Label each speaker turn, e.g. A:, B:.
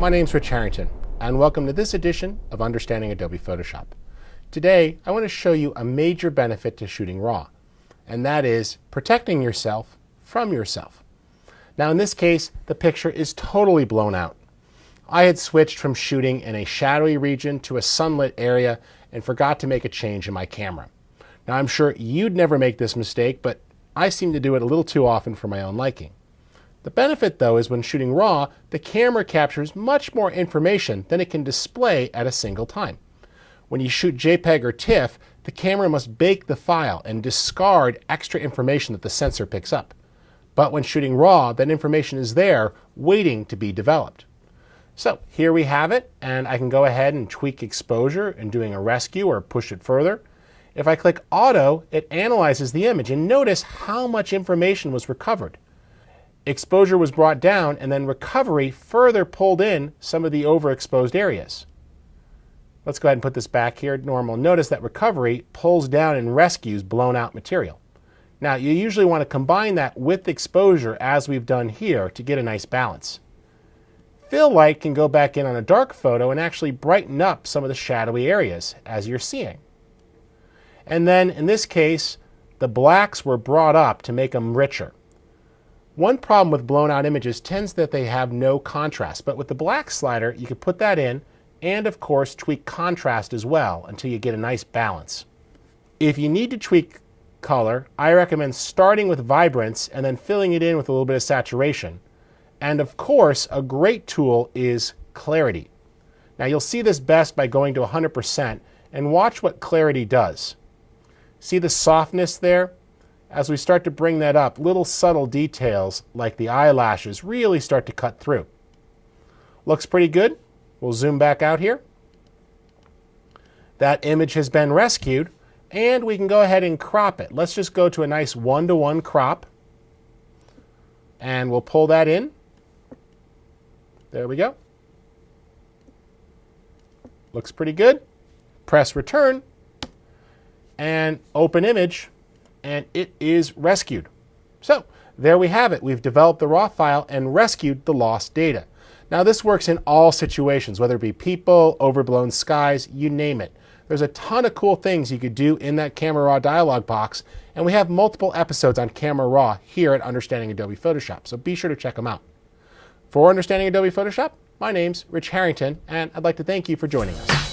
A: My name's Rich Harrington, and welcome to this edition of Understanding Adobe Photoshop. Today, I want to show you a major benefit to shooting RAW, and that is protecting yourself from yourself. Now in this case, the picture is totally blown out. I had switched from shooting in a shadowy region to a sunlit area and forgot to make a change in my camera. Now I'm sure you'd never make this mistake, but I seem to do it a little too often for my own liking. The benefit though is when shooting RAW, the camera captures much more information than it can display at a single time. When you shoot JPEG or TIFF, the camera must bake the file and discard extra information that the sensor picks up. But when shooting RAW, that information is there, waiting to be developed. So here we have it, and I can go ahead and tweak exposure and doing a rescue or push it further. If I click Auto, it analyzes the image, and notice how much information was recovered. Exposure was brought down, and then recovery further pulled in some of the overexposed areas. Let's go ahead and put this back here to normal. Notice that recovery pulls down and rescues blown out material. Now you usually want to combine that with exposure as we've done here to get a nice balance. Fill light can go back in on a dark photo and actually brighten up some of the shadowy areas as you're seeing. And then in this case, the blacks were brought up to make them richer. One problem with blown out images tends that they have no contrast, but with the black slider you can put that in and of course tweak contrast as well until you get a nice balance. If you need to tweak color, I recommend starting with vibrance and then filling it in with a little bit of saturation. And of course, a great tool is clarity. Now you'll see this best by going to 100% and watch what clarity does. See the softness there? As we start to bring that up, little subtle details like the eyelashes really start to cut through. Looks pretty good. We'll zoom back out here. That image has been rescued, and we can go ahead and crop it. Let's just go to a nice 1:1 crop, and we'll pull that in. There we go. Looks pretty good. Press return, and open image, and it is rescued. So there we have it. We've developed the RAW file and rescued the lost data. Now this works in all situations, whether it be people, overblown skies, you name it. There's a ton of cool things you could do in that Camera Raw dialog box, and we have multiple episodes on Camera Raw here at Understanding Adobe Photoshop, so be sure to check them out. For Understanding Adobe Photoshop, my name's Rich Harrington, and I'd like to thank you for joining us.